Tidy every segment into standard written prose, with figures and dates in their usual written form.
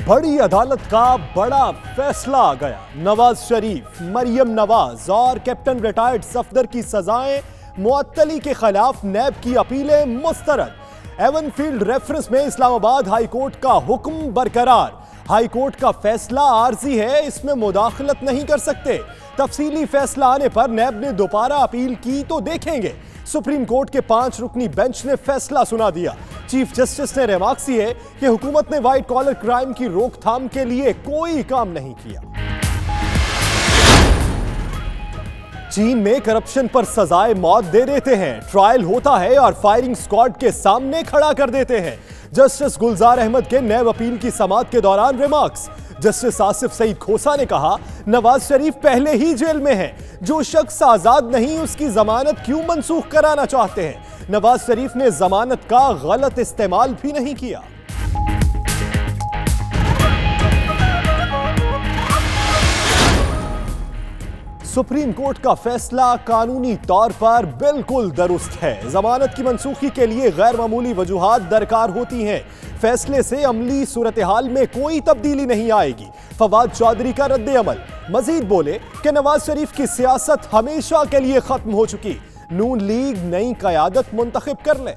बड़ी अदालत का बड़ा फैसला आ गया। नवाज शरीफ, मरियम नवाज और कैप्टन रिटायर्ड सफदर की सजाएं मुअत्तली के खिलाफ नैब की अपीलें मुस्तरद। एवनफील्ड रेफरेंस में इस्लामाबाद हाई कोर्ट का हुक्म बरकरार। हाई कोर्ट का फैसला आर्जी है, इसमें मुदाखलत नहीं कर सकते। तफसीली फैसला आने पर नैब ने दोबारा अपील की तो देखेंगे। सुप्रीम कोर्ट के 5 रुकनी बेंच ने फैसला सुना दिया। चीफ जस्टिस ने रिमार्क्स किए कि हुकूमत ने व्हाइट कॉलर क्राइम की रोकथाम के लिए कोई काम नहीं किया। चीन में करप्शन पर सजाए मौत दे देते हैं, ट्रायल होता है और फायरिंग स्क्वाड के सामने खड़ा कर देते हैं। जस्टिस गुलजार अहमद के नैब अपील की समाअत के दौरान रिमार्क्स। जस्टिस आसिफ सईद खोसा ने कहा, नवाज शरीफ पहले ही जेल में है, जो शख्स आजाद नहीं उसकी जमानत क्यों मंसूख कराना चाहते हैं। नवाज शरीफ ने जमानत का गलत इस्तेमाल भी नहीं किया। सुप्रीम कोर्ट का फैसला कानूनी तौर पर बिल्कुल दुरुस्त है। जमानत की मंसूखी के लिए गैर मामूली वजूहात दरकार होती हैं। फैसले से अमली सूरत हाल में कोई तब्दीली नहीं आएगी। फवाद चौधरी का रद्द अमल। मजीद बोले कि नवाज शरीफ की सियासत हमेशा के लिए खत्म हो चुकी, नून लीग नई क़यादत मुंतखब कर ले।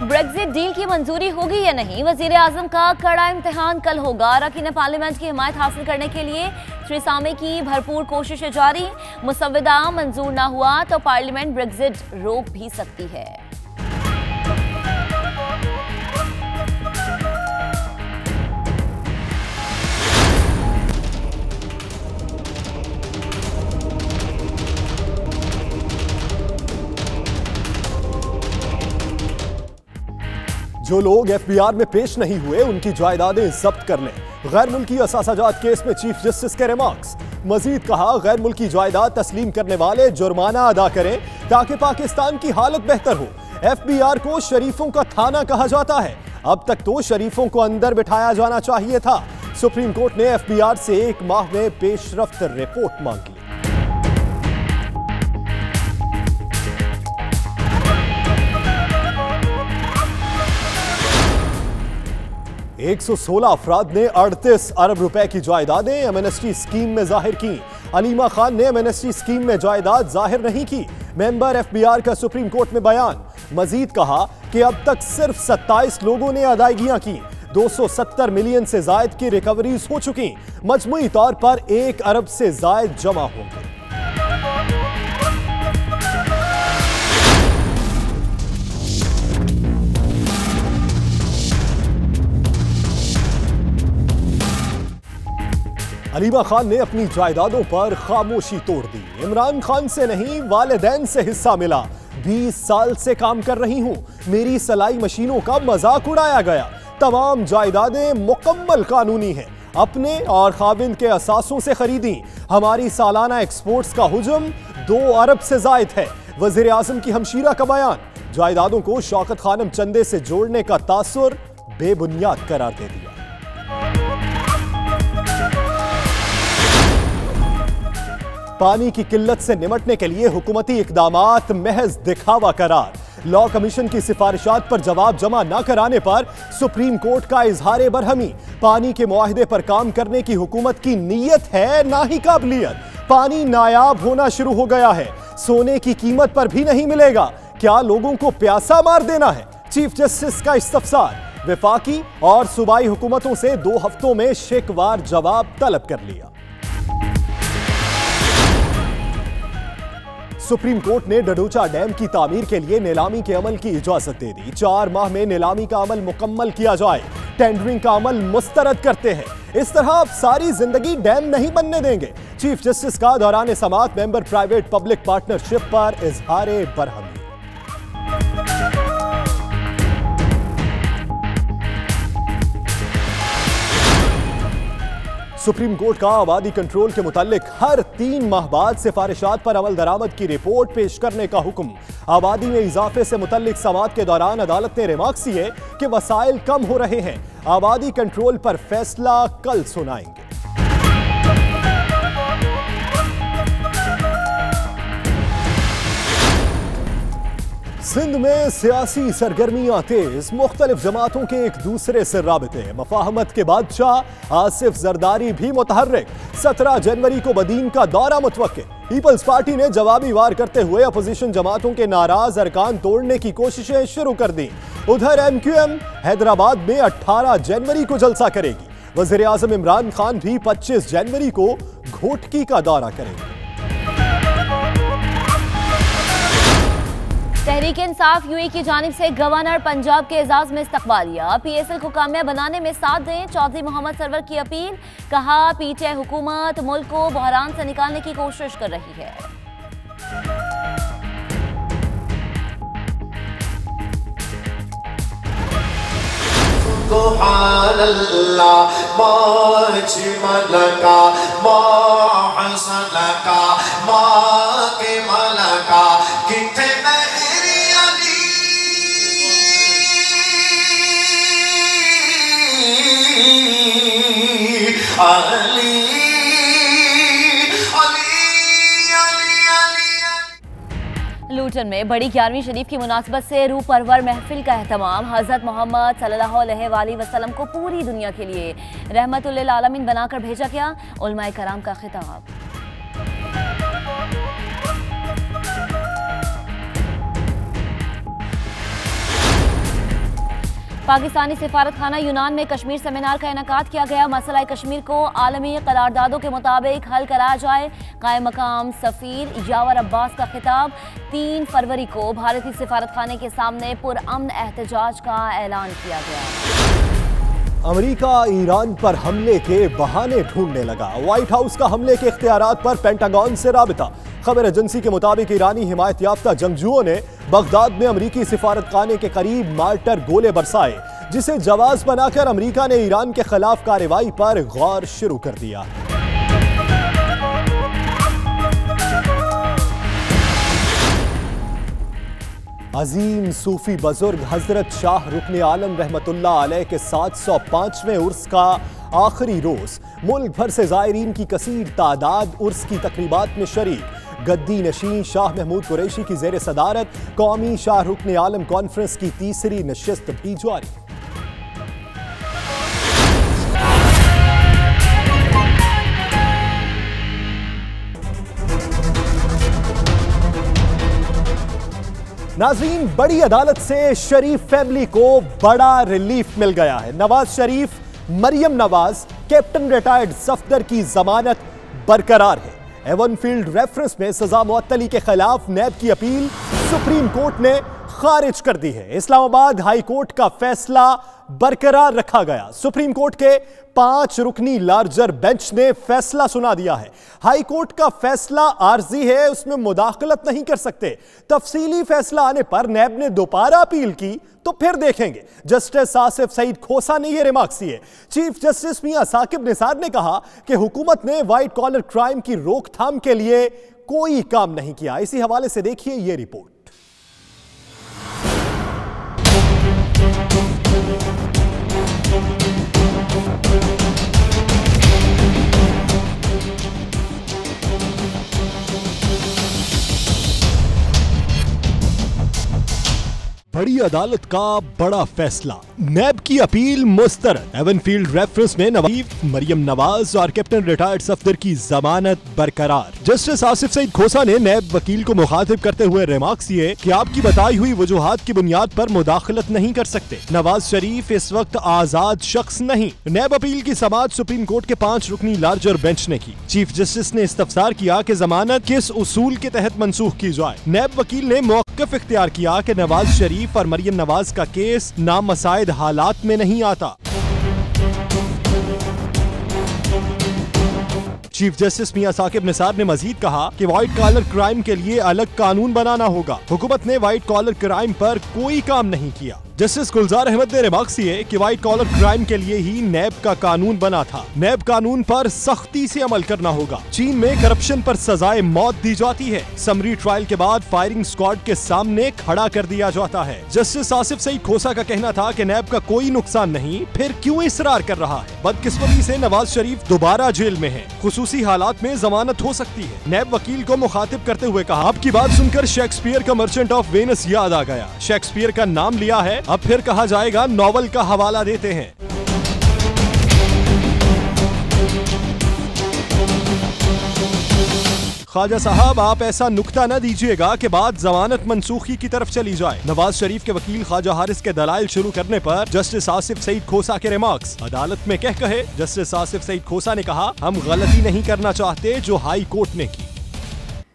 ब्रेक्जिट डील की मंजूरी होगी या नहीं, वजीर आजम का कड़ा इम्तिहान कल होगा। अरकान पार्लियामेंट की हिमायत हासिल करने के लिए थेरेसा की भरपूर कोशिशें जारी। मुसव्वदा मंजूर ना हुआ तो पार्लियामेंट ब्रेक्जिट रोक भी सकती है। जो लोग एफबीआर में पेश नहीं हुए उनकी जायदादें जब्त कर लें। गैर मुल्की असासाजात केस में चीफ जस्टिस के रिमार्क्स। मजीद कहा, गैर मुल्की जायदाद तस्लीम करने वाले जुर्माना अदा करें ताकि पाकिस्तान की हालत बेहतर हो। एफबीआर को शरीफों का थाना कहा जाता है, अब तक तो शरीफों को अंदर बिठाया जाना चाहिए था। सुप्रीम कोर्ट ने एफबीआर से 1 माह में पेशरफ्त रिपोर्ट मांगी। 116 अफराद ने 38 अरब रुपए की जायदादें एमनेस्टी स्कीम में जाहिर की। अलीमा खान ने एमनेस्टी स्कीम में जायदाद जाहिर नहीं की। मेंबर एफबीआर का सुप्रीम कोर्ट में बयान। मजीद कहा कि अब तक सिर्फ 27 लोगों ने अदायगियां की। 270 मिलियन से जायद की रिकवरीज हो चुकी। मजमूई तौर पर 1 अरब से जायद जमा होंगे। अलीमा खान ने अपनी जायदादों पर खामोशी तोड़ दी। इमरान खान से नहीं, वालिदैन से हिस्सा मिला। 20 साल से काम कर रही हूं, मेरी सलाई मशीनों का मजाक उड़ाया गया। तमाम जायदादें मुकम्मल कानूनी हैं, अपने और खाविंद के असासों से खरीदी। हमारी सालाना एक्सपोर्ट्स का हुजम 2 अरब से जायद है। वजीर आजम की हमशीरा का बयान। जायदादों को शौकत खानम चंदे से जोड़ने का तासुर बेबुनियाद करार दे दिया। पानी की किल्लत से निमटने के लिए हुकूमती इकदामात महज दिखावा करार। लॉ कमीशन की सिफारिशात पर जवाब जमा न कराने पर सुप्रीम कोर्ट का इजहार बरहमी। पानी के मुआहदे पर काम करने की हुकूमत की नीयत है, ना ही काबिलियत। पानी नायाब होना शुरू हो गया है, सोने की कीमत पर भी नहीं मिलेगा। क्या लोगों को प्यासा मार देना है? चीफ जस्टिस का इस्तफसार। वफाकी और सूबाई हुकूमतों से 2 हफ्तों में शिकवार जवाब तलब कर लिया। सुप्रीम कोर्ट ने डडोचा डैम की तामीर के लिए नीलामी के अमल की इजाजत दे दी। 4 माह में नीलामी का अमल मुकम्मल किया जाए। टेंडरिंग का अमल मुस्तरद करते हैं। इस तरह अब सारी जिंदगी डैम नहीं बनने देंगे। चीफ जस्टिस का दौरान समाअत मेंबर प्राइवेट पब्लिक पार्टनरशिप पर इजहार बरहमी। सुप्रीम कोर्ट का आबादी कंट्रोल के मुतालिक हर 3 माह बाद सिफारिशात पर अमल दरामद की रिपोर्ट पेश करने का हुक्म। आबादी में इजाफे से मुतालिक समाअत के दौरान अदालत ने रिमार्क्स किए कि वसाइल कम हो रहे हैं। आबादी कंट्रोल पर फैसला कल सुनाएंगे। सिंध में सियासी सरगर्मियां तेज, मुख्तलिफ जमातों के एक दूसरे से राबिते, मफाहमत के बादशाह आसिफ जरदारी भी मुतहर्रिक। 17 जनवरी को बदीन का दौरा मुतवक्के। पीपल्स पार्टी ने जवाबी वार करते हुए अपोजिशन जमातों के नाराज अरकान तोड़ने की कोशिशें शुरू कर दी। उधर MQM हैदराबाद में 18 जनवरी को जलसा करेगी। वज़ीर आज़म इमरान खान भी 25 जनवरी को घोटकी का दौरा करेंगे। तहरीक इंसाफ यूए की जानिब से गवर्नर पंजाब के एजाज में इस्तकबालिया। PSL को कामयाब बनाने में साथ दें, चौधरी मोहम्मद सरवर की अपील। कहा PTI हुकूमत मुल्क को बहरान से निकालने की कोशिश कर रही है। लूटन में बड़ी 11वीं शरीफ की मुनासिबत से रूह परवर महफिल का एहतमाम। हज़रत मोहम्मद सल्लल्लाहु अलैहि वसल्लम को पूरी दुनिया के लिए रहमतुल लिल आलमीन बनाकर भेजा गया। उलमाए कराम का खिताब। पाकिस्तानी सिफारतखाना यूनान में कश्मीर सेमिनार का इनेकाद किया गया। मसला कश्मीर को आलमी करारदादों के मुताबिक हल कराया जाए। कायम मकाम सफीर यावर अब्बास का खिताब। 3 फरवरी को भारतीय सिफारतखाने के सामने पुरअमन एहतजाज का ऐलान किया गया। अमेरिका ईरान पर हमले के बहाने ढूंढने लगा। व्हाइट हाउस का हमले के इख्तियारात पर पेंटागन से राबिता। खबर एजेंसी के मुताबिक ईरानी हिमायत याफ्ता जंगजुओं ने बगदाद में अमेरिकी सिफारतखाने के करीब मार्टर गोले बरसाए, जिसे जवाब बनाकर अमेरिका ने ईरान के खिलाफ कार्रवाई पर गौर शुरू कर दिया। अजीम सूफी बुजुर्ग हजरत शाह रुकन आलम रहमतुल्लाह अलैह के 705वें उर्स का आखिरी रोज। मुल्क भर से ज़ायरीन की कसीर तादाद उर्स की तकरीबात में शरीक। गद्दी नशीन शाह महमूद कुरैशी की ज़ेर सदारत कौमी शाह रुकन आलम कॉन्फ्रेंस की तीसरी नशिस्त भी जारी। नाज़रीन, बड़ी अदालत से शरीफ फैमिली को बड़ा रिलीफ मिल गया है। नवाज शरीफ, मरियम नवाज, कैप्टन रिटायर्ड सफदर की जमानत बरकरार है। एवनफील्ड रेफरेंस में सजा मुअत्तली के खिलाफ नैब की अपील सुप्रीम कोर्ट ने खारिज कर दी है। इस्लामाबाद हाई कोर्ट का फैसला बरकरार रखा गया। सुप्रीम कोर्ट के 5 रुकनी लार्जर बेंच ने फैसला सुना दिया है। हाई कोर्ट का फैसला आर्जी है, उसमें मुदाखलत नहीं कर सकते। तफसीली फैसला आने पर नैब ने दोबारा अपील की तो फिर देखेंगे। जस्टिस आसिफ सईद खोसा ने यह रिमार्क्स दिए। चीफ जस्टिस मियां साकिब निसार ने कहा कि हुकूमत ने व्हाइट कॉलर क्राइम की रोकथाम के लिए कोई काम नहीं किया। इसी हवाले से देखिए यह रिपोर्ट। बड़ी अदालत का बड़ा फैसला, नैब की अपील मुस्तरद। एवनफील्ड रेफरेंस में मरियम नवाज और कैप्टन रिटायर्ड सफदर की जमानत बरकरार। जस्टिस आसिफ सईद खोसा ने नैब वकील को मुखातिब करते हुए रिमार्क्स दिए कि आपकी बताई हुई वजूहात की बुनियाद पर मुदाखलत नहीं कर सकते। नवाज शरीफ इस वक्त आजाद शख्स नहीं। नैब अपील की समाअत सुप्रीम कोर्ट के 5 रुकनी लार्जर बेंच ने की। चीफ जस्टिस ने इस्तफसार किया कि जमानत किस उसूल के तहत मंसूख की जाए। नैब वकील ने मौक़िफ़ इख्तियार किया कि नवाज शरीफ और मरियम नवाज का केस नामसाइद हालात में नहीं आता। चीफ जस्टिस मियां साकिब निसार ने मजीद कहा कि व्हाइट कॉलर क्राइम के लिए अलग कानून बनाना होगा। हुकूमत ने व्हाइट कॉलर क्राइम पर कोई काम नहीं किया। जस्टिस गुलजार अहमद ने रिमार्क्स किए कि व्हाइट कॉलर क्राइम के लिए ही नैब का कानून बना था। नैब कानून पर सख्ती से अमल करना होगा। चीन में करप्शन पर सजाए मौत दी जाती है। समरी ट्रायल के बाद फायरिंग स्क्वाड के सामने खड़ा कर दिया जाता है। जस्टिस आसिफ सईद खोसा का कहना था कि नैब का कोई नुकसान नहीं, फिर क्यों इसरार कर रहा है। बदकिस्मती से नवाज शरीफ दोबारा जेल में है। खुसूसी हालात में जमानत हो सकती है। नैब वकील को मुखातिब करते हुए कहा, आपकी बात सुनकर शेक्सपियर का मर्चेंट ऑफ वेनिस याद आ गया। शेक्सपियर का नाम लिया है, अब फिर कहा जाएगा नॉवल का हवाला देते हैं। ख्वाजा साहब, आप ऐसा नुक्ता न दीजिएगा कि बाद जमानत मनसूखी की तरफ चली जाए। नवाज शरीफ के वकील ख्वाजा हारिस के दलाइल शुरू करने पर जस्टिस आसिफ सईद खोसा के रिमार्क्स। अदालत में कहे जस्टिस आसिफ सईद खोसा ने कहा, हम गलती नहीं करना चाहते जो हाई कोर्ट ने की।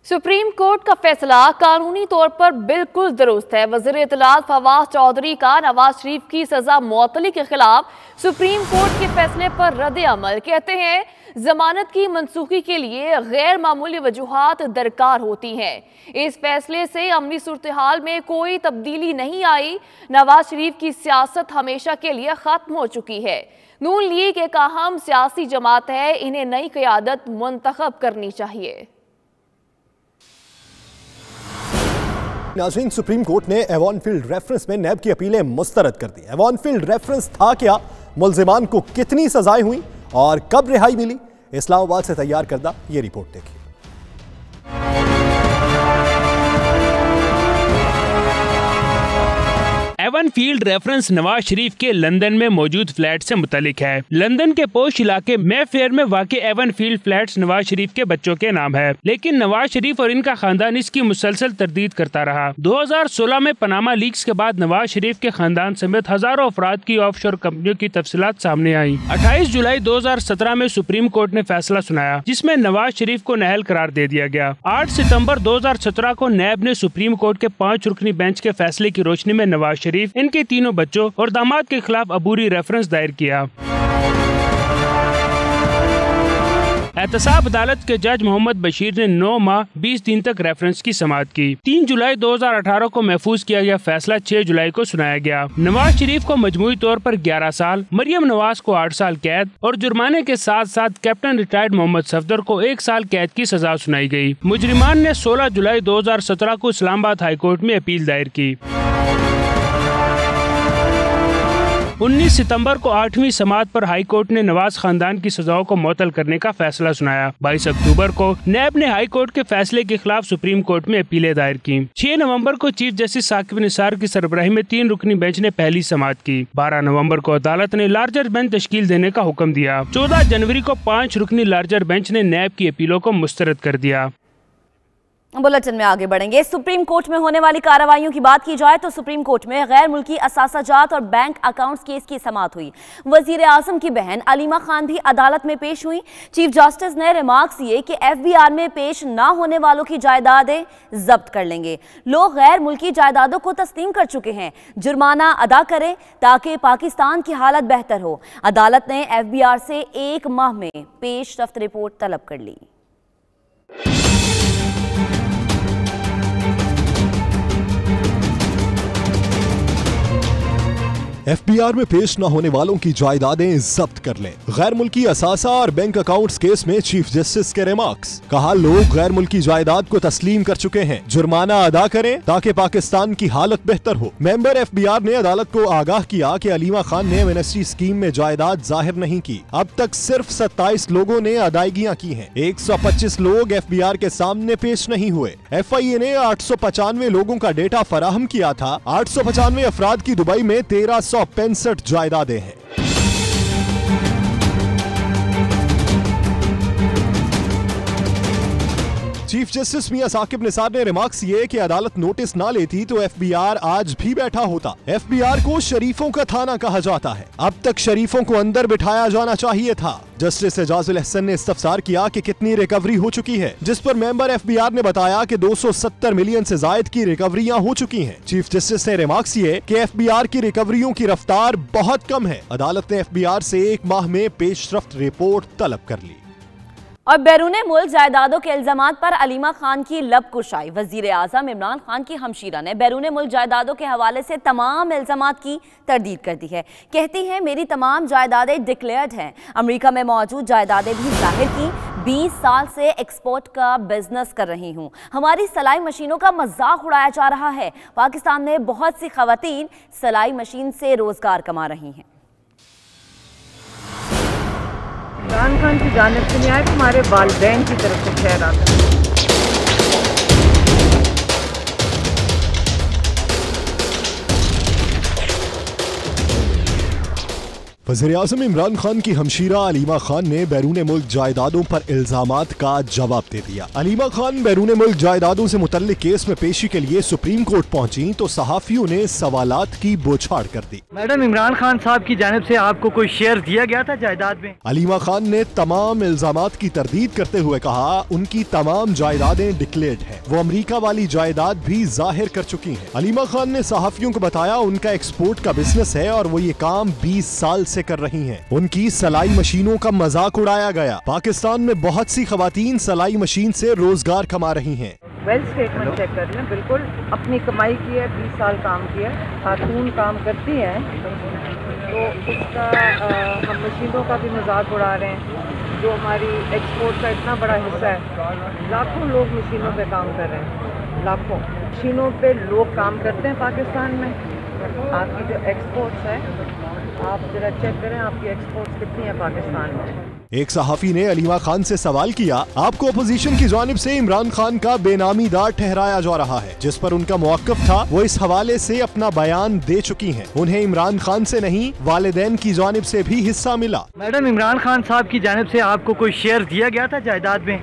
सुप्रीम कोर्ट का फैसला कानूनी तौर पर बिल्कुल दुरुस्त है। वज़ीर इत्तलात फवाद चौधरी का नवाज शरीफ की सजा मुअत्तली के खिलाफ सुप्रीम कोर्ट के फैसले पर रद्द अमल। कहते हैं जमानत की मनसूखी के लिए गैर मामूली वजूहात दरकार होती हैं। इस फैसले से अमली सूरत-ए-हाल में कोई तब्दीली नहीं आई। नवाज शरीफ की सियासत हमेशा के लिए खत्म हो चुकी है। नून लीग एक अहम सियासी जमात है, इन्हें नई क़यादत मुंतखब करनी चाहिए। नाज़रीन, सुप्रीम कोर्ट ने एवॉन फील्ड रेफरेंस में नैब की अपीलें मुस्तरद कर दी। एवॉन फील्ड रेफरेंस था क्या, मुल्जिमान को कितनी सजाएं हुई और कब रिहाई मिली, इस्लामाबाद से तैयार करदा ये रिपोर्ट देखिए। Avon field reference Nawaz Sharif के लंदन में मौजूद फ्लैट से मुतालिक है। लंदन के पोश इलाके मे फेयर में वाक़ Avon field flats Nawaz Sharif के बच्चों के नाम है, लेकिन नवाज शरीफ और इनका खानदान इसकी मुसलसल तरदीद करता रहा। 2016 में पनामा लीक्स के बाद नवाज शरीफ के खानदान समेत हजारों अफराद की ऑफशोर कंपनियों की तफसीलात सामने आई। 28 जुलाई 2017 में सुप्रीम कोर्ट ने फैसला सुनाया, जिसमें नवाज शरीफ को नाअहल करार दे दिया गया। 8 सितम्बर 2017 को नैब ने सुप्रीम कोर्ट के 5 रुकनी बेंच के फैसले की रोशनी में नवाज शरीफ, इनके तीनों बच्चों और दामाद के खिलाफ अबूरी रेफरेंस दायर किया। एहतसाब अदालत के जज मोहम्मद बशीर ने 9 माह 20 दिन तक रेफरेंस की समाअत की। 3 जुलाई 2018 को महफूज किया गया फैसला 6 जुलाई को सुनाया गया। नवाज शरीफ को मजमूई तौर पर 11 साल, मरियम नवाज को 8 साल कैद और जुर्माने के साथ साथ कैप्टन रिटायर्ड मोहम्मद सफदर को 1 साल कैद की सजा सुनाई गई। मुजरिमान ने 16 जुलाई 2017 को इस्लामाबाद हाई कोर्ट में अपील दायर की। 19 सितंबर को 8वीं समाअत पर हाई कोर्ट ने नवाज खानदान की सजाओं को मुअत्तल करने का फैसला सुनाया। 22 अक्टूबर को नैब ने हाई कोर्ट के फैसले के खिलाफ सुप्रीम कोर्ट में अपीलें दायर की। 6 नवंबर को चीफ जस्टिस साकिब निसार की सरबराही में 3 रुकनी बेंच ने पहली समाअत की। 12 नवंबर को अदालत ने लार्जर बेंच तश्कील देने का हुक्म दिया। 14 जनवरी को 5 रुकनी लार्जर बेंच ने नैब की अपीलों को मुस्तरद कर दिया। बुलेटिन में आगे बढ़ेंगे। सुप्रीम कोर्ट में होने वाली कार्रवाइयों की बात की जाए तो सुप्रीम कोर्ट में गैर मुल्की असासाजात और बैंक अकाउंट्स केस की समाअत हुई। वजीर आजम की बहन अलीमा खान भी अदालत में पेश हुई। चीफ जस्टिस ने रिमार्क्स दिए कि FBI में पेश ना होने वालों की जायदादें जब्त कर लेंगे। लोग गैर मुल्की जायदादों को तस्लीम कर चुके हैं, जुर्माना अदा करें ताकि पाकिस्तान की हालत बेहतर हो। अदालत ने FBI से 1 माह में पेशरफ्त रिपोर्ट तलब कर ली। FBR में पेश न होने वालों की जायदादें जब्त कर लें। गैर मुल्की असासा और बैंक अकाउंट्स केस में चीफ जस्टिस के रिमार्क्स। कहा, लोग गैर मुल्की जायदाद को तस्लीम कर चुके हैं, जुर्माना अदा करें ताकि पाकिस्तान की हालत बेहतर हो। मेंबर FBR ने अदालत को आगाह किया कि अलीमा खान ने एमनेस्टी स्कीम में जायदाद जाहिर नहीं की। अब तक सिर्फ 27 लोगों ने अदायगियां की हैं। 125 लोग FBR के सामने पेश नहीं हुए। FIA ने 895 लोगों का डेटा फराहम किया था। 895 अफराद की दुबई में 1365 जायदादें हैं। चीफ जस्टिस मियां साकिब निसार ने रिमार्क्स ये कि अदालत नोटिस ना लेती तो FBR आज भी बैठा होता। FBR को शरीफों का थाना कहा जाता है। अब तक शरीफों को अंदर बिठाया जाना चाहिए था। जस्टिस एजाजुल अहसन ने इस्तफसार किया कि कितनी रिकवरी हो चुकी है, जिस पर मेंबर FBR ने बताया कि 270 मिलियन से जायद की रिकवरियां हो चुकी हैं। चीफ जस्टिस ने रिमार्क्स किए कि FBR की रिकवरियों की रफ्तार बहुत कम है। अदालत ने FBR से 1 माह में पेशरफ्त रिपोर्ट तलब कर ली। और बैरूने मुल्क जायदादों के इल्जामात पर अलीमा खान की लब कुशाई। वजीर आजम इमरान खान की हमशीरा ने बैरूने मुल्क जायदादों के हवाले से तमाम इल्जामात की तरदीद कर दी है। कहती हैं मेरी तमाम जायदादें डिक्लेयर्ड हैं। अमेरिका में मौजूद जायदादें भी जाहिर की। 20 साल से एक्सपोर्ट का बिजनेस कर रही हूँ। हमारी सिलाई मशीनों का मजाक उड़ाया जा रहा है। पाकिस्तान में बहुत सी खवातीन सिलाई मशीन से रोजगार कमा रही हैं। इमरान खान की जानिब से नहीं आया, हमारे वालिदैन की तरफ से खैर आता है। वज़ीर-ए-आज़म इमरान खान की हमशीरा अलीमा खान ने बैरूने मुल्क जायदादों पर इल्जामात का जवाब दे दिया। अलीमा खान बैरूने मुल्क जायदादों से मुतल्लिक केस में पेशी के लिए सुप्रीम कोर्ट पहुंची तो सहाफियों ने सवालात की बौछार कर दी। मैडम, इमरान खान साहब की जानिब से आपको कोई शेयर दिया गया था जायदाद में? अलीमा खान ने तमाम इल्जामात की तरदीद करते हुए कहा उनकी तमाम जायदादें डिक्लेयर्ड हैं। वो अमरीका वाली जायदाद भी जाहिर कर चुकी हैं। अलीमा खान ने सहाफियों को बताया उनका एक्सपोर्ट का बिजनेस है और वो ये काम 20 साल से कर रही हैं। उनकी सिलाई मशीनों का मजाक उड़ाया गया। पाकिस्तान में बहुत सी खवातीन सिलाई मशीन से रोजगार कमा रही हैं। वेल स्टेटमेंट चेक कर लें, बिल्कुल अपनी कमाई की है, 20 साल काम किया। खातून काम करती हैं तो उसका हम मशीनों का भी मजाक उड़ा रहे हैं जो हमारी एक्सपोर्ट का इतना बड़ा हिस्सा है। लाखों लोग मशीनों पे काम कर रहे हैं, लाखों मशीनों पे लोग काम करते हैं पाकिस्तान में। आपकी जो एक्सपोर्ट्स है आप जरा चेक करें, आपकी एक्सपोर्ट्स कितनी है पाकिस्तान में। एक सहाफी ने अलीमा खान से सवाल किया आपको अपोजिशन की जानिब से इमरान खान का बेनामीदार ठहराया जा रहा है, जिस पर उनका मौक़िफ़ था वो इस हवाले से अपना बयान दे चुकी हैं। उन्हें इमरान खान से नहीं वालिदैन की जानिब से भी हिस्सा मिला। मैडम, इमरान खान साहब की जानिब से आपको कोई शेयर दिया गया था जायदाद में?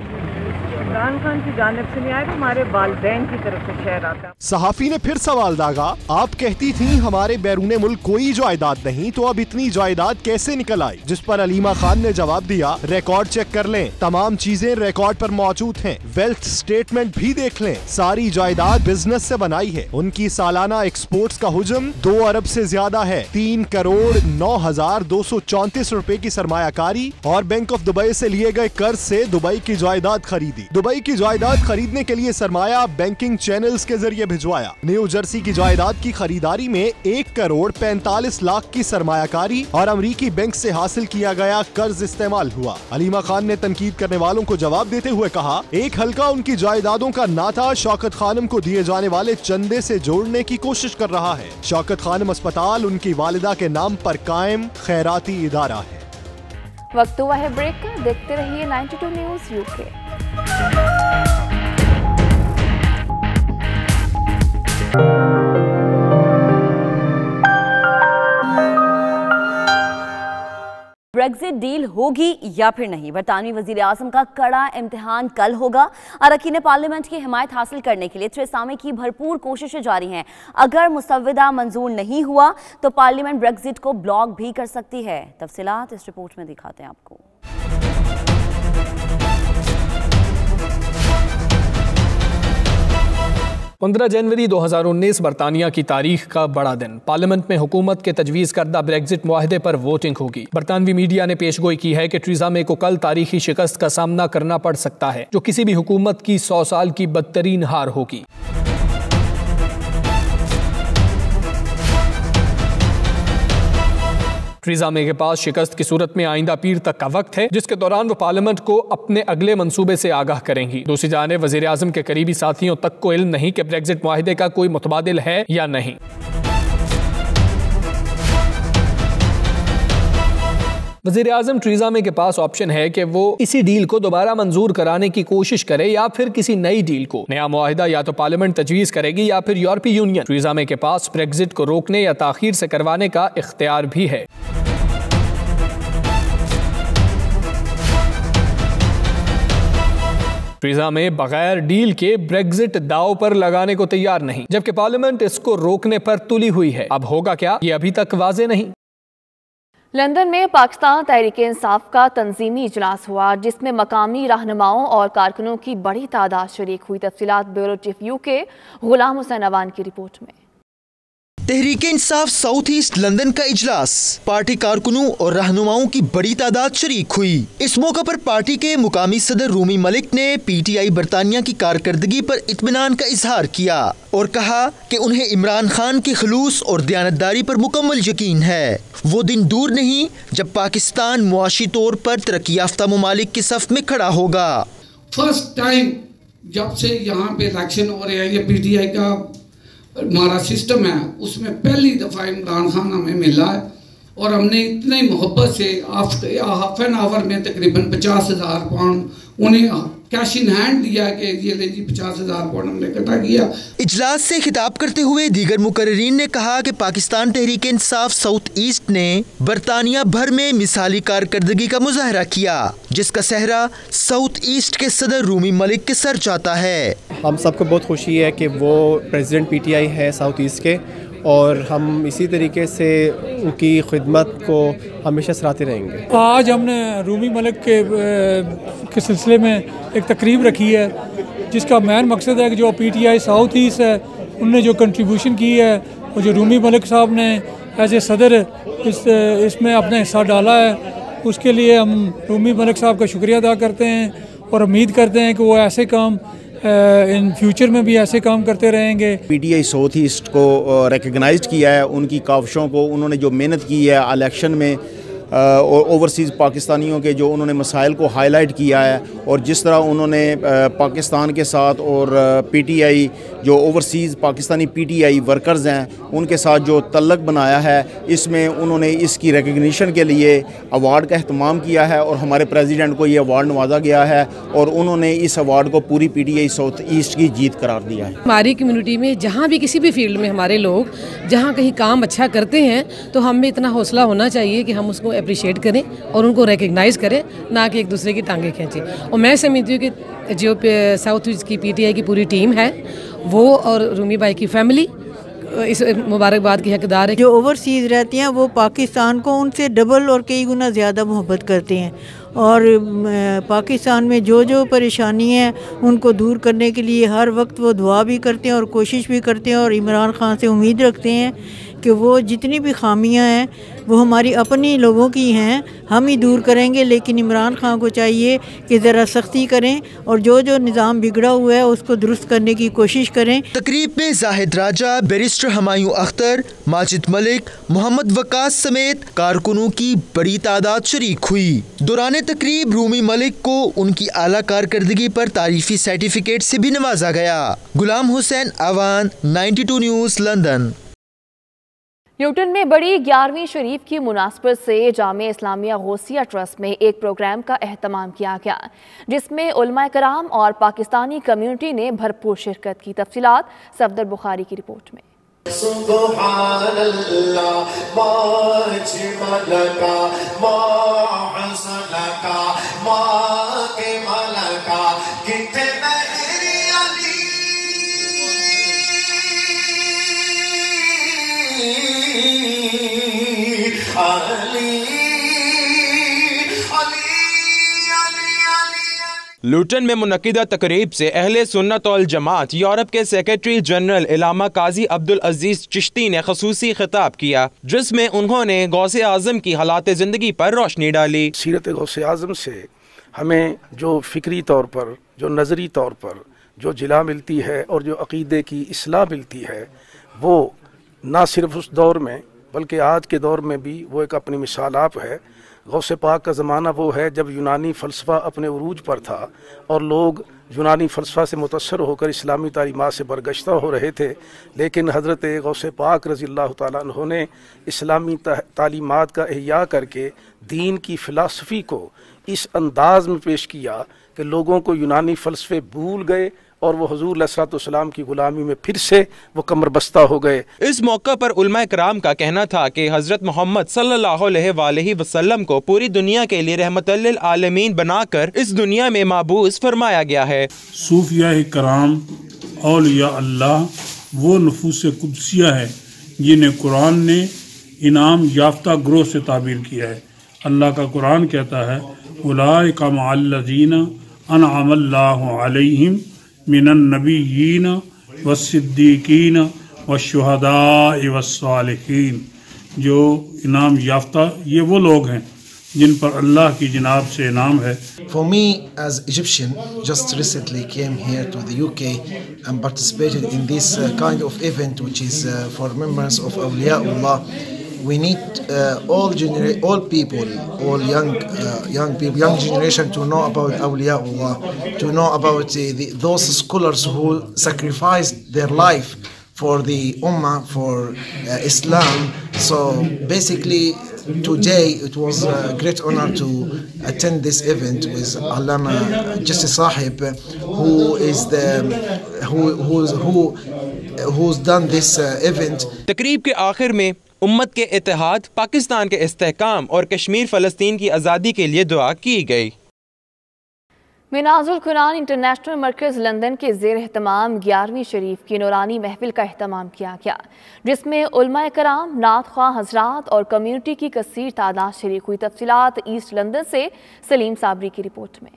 इमरान खान की जानिब से नहीं आया, हमारे वालिदैन की तरफ से शेयर आता है। सहाफी ने फिर सवाल दागा आप कहती थी हमारे बैरूने मुल्क कोई जायदाद नहीं, तो अब इतनी जायदाद कैसे निकल आई? जिस पर अलीमा खान ने जवाब दिया रिकॉर्ड चेक कर लें, तमाम चीजें रिकॉर्ड पर मौजूद हैं। वेल्थ स्टेटमेंट भी देख लें, सारी जायदाद बिजनेस से बनाई है। उनकी सालाना एक्सपोर्ट्स का हुजम 2 अरब से ज्यादा है। 3 करोड़ 9,234 रुपए की सरमायाकारी और बैंक ऑफ दुबई से लिए गए कर्ज से दुबई की जायदाद खरीदी। दुबई की जायदाद खरीदने के लिए सरमाया बैंकिंग चैनल्स के जरिए भिजवाया। न्यू जर्सी की जायदाद की खरीदारी में 1 करोड़ 45 लाख की सरमायाकारी और अमरीकी बैंक से हासिल किया गया कर्ज इस्तेमाल हुआ। अलीमा खान ने तनकीद करने वालों को जवाब देते हुए कहा एक हल्का उनकी जायदादों का नाता शौकत खानम को दिए जाने वाले चंदे से जोड़ने की कोशिश कर रहा है। शौकत खानम अस्पताल उनकी वालिदा के नाम पर कायम खैराती इदारा है। वक्त हुआ है ब्रेक का, देखते रहिए 92 न्यूज़ यूके। ब्रेक्जिट डील होगी या फिर नहीं, बरतानवी वजीर आजम का कड़ा इम्तिहान कल होगा। अरकान पार्लियामेंट की हिमायत हासिल करने के लिए थेरेसा मे की भरपूर कोशिशें जारी हैं। अगर मुसव्विदा मंजूर नहीं हुआ तो पार्लियामेंट ब्रेक्जिट को ब्लॉक भी कर सकती है। तफसीलात इस रिपोर्ट में दिखाते हैं आपको। 15 जनवरी 2019 बरतानिया की तारीख का बड़ा दिन। पार्लियामेंट में हुकूमत के तजवीज़ करदा ब्रेक्जिट मुआहदे पर वोटिंग होगी। बरतानवी मीडिया ने पेशगोई की है कि थेरेसा मे को कल तारीखी शिकस्त का सामना करना पड़ सकता है, जो किसी भी हुकूमत की 100 साल की बदतरीन हार होगी। थेरेसा मे के पास शिकस्त की सूरत में आइंदा पीर तक का वक्त है, जिसके दौरान वो पार्लियामेंट को अपने अगले मंसूबे से आगाह करेंगी। दूसरी जानिब वज़ीर आज़म के करीबी साथियों तक को इल्म नहीं कि ब्रेक्जिट मुआहदे का कोई मुतबादिल है या नहीं। वज़ीर आज़म थेरेसा मे के पास ऑप्शन है कि वो इसी डील को दोबारा मंजूर कराने की कोशिश करे या फिर किसी नई डील को। नया मुआहिदा या तो पार्लियामेंट तजवीज़ करेगी या फिर यूरोपीय यूनियन। थेरेसा मे के पास ब्रेक्जिट को रोकने या ताखीर से करवाने का इख्तियार भी है। थेरेसा मे बगैर डील के ब्रेक्जिट दाव पर लगाने को तैयार नहीं, जबकि पार्लियामेंट इसको रोकने पर तुली हुई है। अब होगा क्या, ये अभी तक वाज़ेह नहीं। लंदन में पाकिस्तान तहरीक-ए-इंसाफ का तंजीमी इजलास हुआ, जिसमें मकामी रहनुमाओं और कारकुनों की बड़ी तादाद शरीक हुई। तफसीलात ब्यूरो चीफ यूके गुलाम हुसैन अवान की रिपोर्ट में। Tehreek Insaf south east London का इजलास, पार्टी कारकुनों और रहनुमाओं की बड़ी तादाद शरीक हुई। इस मौके पर पार्टी के मुकामी सदर रूमी मलिक ने पीटीआई बरतानिया की कारकर्दगी पर इत्मीनान का इजहार किया और कहा कि उन्हें इमरान खान की खलूस और दयानतदारी पर मुकम्मल यकीन है। वो दिन दूर नहीं जब पाकिस्तान मुआशी तौर पर तरक्की याफ्ता ममालिक की सफ में खड़ा होगा। फर्स्ट टाइम जब से यहाँ पे इलेक्शन हो रहे हैं, ये पीटीआई का हमारा सिस्टम है, उसमें पहली दफ़ा इमरान खान हमें मिला है और हमने इतनी मोहब्बत से हाफ एन आवर में तकरीबन 50,000 पाउंड उन्हें कैश इन हैंड दिया कि ये ले जी 50,000 पाउंड हमने इकट्ठा किया। इजलास से खिताब करते हुए दीगर मुकर्रीन ने कहा कि पाकिस्तान तहरीक इंसाफ साउथ ईस्ट ने बरतानिया भर में मिसाली कारकर्दगी का मुजाहरा किया, जिसका सहरा साउथ ईस्ट के सदर रूमी मलिक के सर जाता है। हम सबको बहुत खुशी है कि वो प्रेसिडेंट पीटीआई है साउथ ईस्ट के, और हम इसी तरीके से उनकी खिदमत को हमेशा सराहते रहेंगे। आज हमने रूमी मलिक के सिलसिले में एक तकरीब रखी है, जिसका मेन मकसद है कि जो पीटीआई साउथ ईस्ट है उनने जो कंट्रीब्यूशन की है और जो रूमी मलिक साहब ने एज ए सदर इसमें अपना हिस्सा डाला है, उसके लिए हम रूमी मलिक साहब का शुक्रिया अदा करते हैं और उम्मीद करते हैं कि वो ऐसे काम इन फ्यूचर में भी ऐसे काम करते रहेंगे। पीटीआई साउथ ईस्ट को रिकग्नाइज किया है, उनकी काविशों को, उन्होंने जो मेहनत की है इलेक्शन में और ओवरसीज़ पाकिस्तानियों के जो उन्होंने मसाइल को हाईलाइट किया है, और जिस तरह उन्होंने पाकिस्तान के साथ और पीटीआई जो ओवरसीज़ पाकिस्तानी पीटीआई वर्कर्स हैं उनके साथ जो तल्लक बनाया है, इसमें उन्होंने इसकी रिकग्निशन के लिए अवार्ड का अहतमाम किया है और हमारे प्रेसिडेंट को ये अवार्ड नवाजा गया है और उन्होंने इस अवार्ड को पूरी पीटीआई साउथ ईस्ट की जीत करार दिया है। हमारी कम्युनिटी में जहाँ भी किसी भी फील्ड में हमारे लोग जहाँ कहीं काम अच्छा करते हैं तो हमें इतना हौसला होना चाहिए कि हम उसको अप्रिशिएट करें और उनको रिकग्नाइज़ करें, ना कि एक दूसरे की टांगें खींचें। और मैं समझती हूँ कि जो साउथ ईस्ट की पीटीआई की पूरी टीम है वो और रूमी भाई की फैमिली इस मुबारकबाद की हकदार है। जो ओवरसीज़ रहते हैं वो पाकिस्तान को उनसे डबल और कई गुना ज़्यादा मोहब्बत करते हैं और पाकिस्तान में जो जो परेशानी है उनको दूर करने के लिए हर वक्त वो दुआ भी करते हैं और कोशिश भी करते हैं और इमरान खान से उम्मीद रखते हैं कि वो जितनी भी खामियां हैं वो हमारी अपनी लोगों की हैं, हम ही दूर करेंगे, लेकिन इमरान खान को चाहिए कि ज़रा सख्ती करें और जो जो निज़ाम बिगड़ा हुआ है उसको दुरुस्त करने की कोशिश करें। तकरीब में जाहिद राजा, बैरिस्टर हमायूं अख्तर, माजिद मलिक, मोहम्मद वकास समेत कारकुनों की बड़ी तादाद शरीक हुई। दौरान तकरीब रूमी मलिक को उनकी आला कारकर्दगी पर तारीफी सर्टिफिकेट से भी नवाजा गया। Ghulam Hussain Awan, 92 news, London. Newton में बड़ी 11वीं शरीफ की मुनासबत से जामे इस्लामिया गौसिया ट्रस्ट में एक प्रोग्राम का एहतमाम किया गया, जिसमें उलमा कराम और पाकिस्तानी कम्युनिटी ने भरपूर शिरकत की। तफसीलात सफदर बुखारी की रिपोर्ट में। लुटन में मुनक्किदा तकरीब से अहले सुन्नत वल जमात यूरोप के सेक्रेटरी जनरल इलामा काजी अब्दुल अजीज चिश्ती ने खसूसी खिताब किया, जिसमें उन्होंने गौसे आज़म की हालात ज़िंदगी पर रोशनी डाली। सीरत गौसे आज़म से हमें जो फ़िक्री तौर पर, जो नज़री तौर पर जो जिला मिलती है और जो अक़ीदे की इस्लाह मिलती है, वो ना सिर्फ उस दौर में बल्कि आज के दौर में भी वो एक अपनी मिसाल आप है। गौसे पाक का ज़माना वो है जब यूनानी फ़लसफ़ा अपने उरूज पर था और लोग यूनानी फ़लसफ़ा से मुतअस्सर होकर इस्लामी तालीमात से बरगश्ता हो रहे थे, लेकिन हज़रत गौसे पाक रज़ी अल्लाह तआला अन्हु ने इस्लामी तालीमात का इह्या करके दीन की फ़िलासफ़ी को इस अंदाज में पेश किया कि लोगों को यूनानी फ़लसफ़े भूल गए और वो हुजूर अलैहिस्सलाम की गुलामी में फिर से वो कमर बस्ता हो गए। इस मौका पर उलमा कराम का कहना था कि हजरत मोहम्मद सल्लल्लाहु अलैहि वसल्लम को पूरी दुनिया के लिए रहमतुल लिल आलमीन बनाकर इस दुनिया में माबूस फरमाया गया है। सूफिया कराम औलिया अल्लाह वो नफूस कुदसिया है जिन्हें कुरान ने इनाम याफ्ता ग्रोह से ताबीर किया है। अल्लाह का कुरान कहता है, उलाइका मअल्लज़ीना अनअमल्लाहु अलैहिम मिनन नबिय्यीन वस्सिद्दीकीन वश्शुहदाए वस्सालिहीन। जो इनाम याफ्ता ये वो लोग हैं जिन पर अल्लाह की जनाब से इनाम है। For me as Egyptian, just recently came here to the UK and participated in this kind of event, which is for members of Awliyaullah. We need all people, all young people, young generation to know about Awliyaullah, to know about those scholars who sacrificed their life for the Ummah, for Islam. So basically, today it was a great honor to attend this event with Allama Justice Sahib, who's done this event. तकरीब के आखिर में उम्मत के इत्तेहाद, पाकिस्तान के इस्तेहकाम और कश्मीर फ़लस्तीन की आज़ादी के लिए दुआ की गई। मिनाजुल कुरान इंटरनेशनल मरकज़ लंदन के ज़ेर एहतमाम 11वीं शरीफ की नूरानी महफिल का एहतमाम किया गया, जिसमें उलमा कराम, नात ख्वाह हज़रात और कम्यूनिटी की कसीर तादाद शरीक हुई। तफसीलात ईस्ट लंदन से सलीम साबरी की रिपोर्ट में।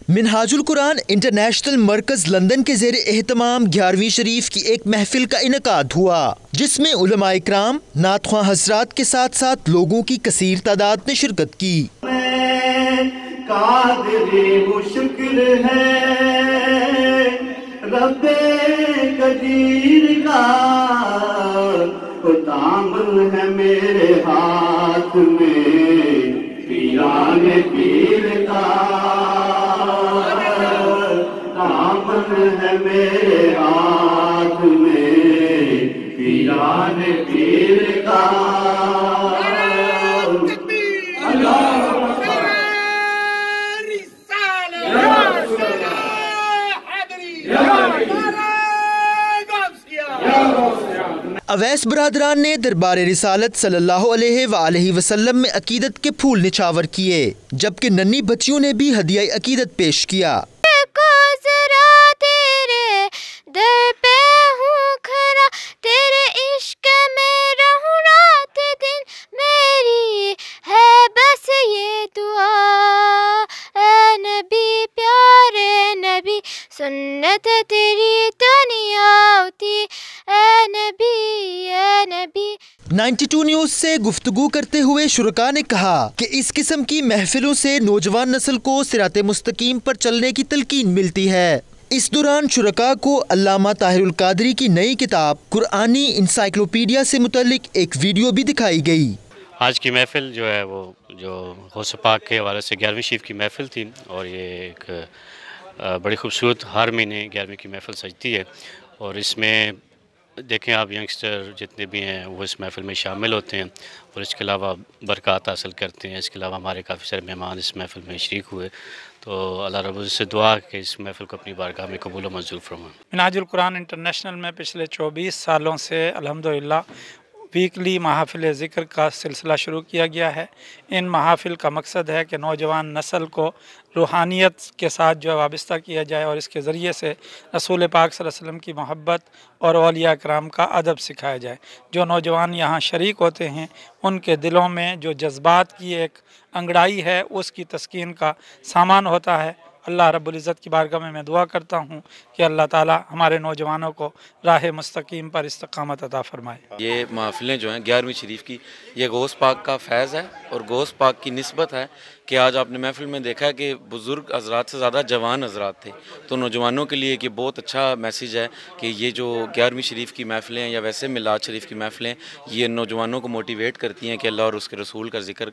मिनहाजुल कुरान इंटरनेशनल मरकज लंदन के ज़ेर एहतमाम 11वीं शरीफ की एक महफिल का इनेकाद हुआ, जिसमें उलमा इकराम, नात ख्वाह हज़रात के साथ साथ लोगों की कसीर तादाद ने शिरकत की। शुक्र है रब्बे कदीर का, दामन है मेरे हाथ में पीराने पीर का, दामन है मेरे हाथ में पीराने पीर का। अवैस बरादरान ने दरबार रिसालत सल्लल्लाहु अलैहि वसल्लम में अकीदत के फूल निछावर किए, जबकि नन्ही बच्चियों ने भी हदिया अकीदत पेश किया। दर पे हूँ खरा, तेरे इश्क में रहूं रात दिन, मेरी है बस ये दुआ। ऐ नबी प्यारे नबी, सुन्नत तेरी तो नहीं आती, ऐ नबी ऐ नबी। 92 न्यूज़ से गुफ्तगू करते हुए शुरका ने कहा कि इस किस्म की महफिलों से नौजवान नस्ल को सिराते मुस्तकीम पर चलने की तलकीन मिलती है। इस दौरान शुरका को अल्लामा ताहिरुल कादरी की नई किताब कुरानी इंसाइक्लोपीडिया से मुतल्लिक एक वीडियो भी दिखाई गई। आज की महफिल जो है वो जो गौस पाक के हवाले से 11वीं शरीफ की महफिल थी, और ये एक बड़ी खूबसूरत हर महीने 11वीं की महफिल सजती है, और इसमें देखें आप यंगस्टर जितने भी हैं वो इस महफिल में शामिल होते हैं और इसके अलावा बरक़ात हासिल करते हैं। इसके अलावा हमारे काफ़ी सारे मेहमान इस महफिल में शरीक हुए, तो अल्लाह रब्बुल इज़्ज़त से दुआ कि इस महफिल को अपनी बारगाह में कबूल व मंजूर फरमाएं। मिनाजुल कुरान इंटरनेशनल में पिछले 24 सालों से अल्हम्दुलिल्लाह वीकली महाफिल ज़िक्र का सिलसिला शुरू किया गया है। इन महाफिल का मकसद है कि नौजवान नस्ल को रूहानियत के साथ जो वाबस्ता किया जाए और इसके ज़रिए से रसूल पाक सल्लल्लाहु अलैहि वसल्लम की मोहब्बत और औलिया कराम का अदब सिखाया जाए। जो नौजवान यहाँ शरीक होते हैं उनके दिलों में जो जज्बात की एक अंगड़ाई है उसकी तस्कीन का सामान होता है। अल्लाह रब्बुल इज़्ज़त की बारगाह में मैं दुआ करता हूँ कि अल्लाह ताला हमारे नौजवानों को राह मुस्तकीम पर इस्तकामत अता फरमाए। ये महफिलें जो हैं 11वीं शरीफ की, ये गौस पाक का फैज़ है और गौस पाक की निस्बत है कि आज आपने महफिल में देखा है कि बुज़ुर्ग हज़रात से ज़्यादा जवान हज़रात थे। तो नौजवानों के लिए कि बहुत अच्छा मैसेज है कि ये जो 11वीं शरीफ की महफिलें हैं या वैसे मिलाद शरीफ की महफिलें, ये नौजवानों को मोटिवेट करती हैं कि अल्लाह और उसके रसूल का जिक्र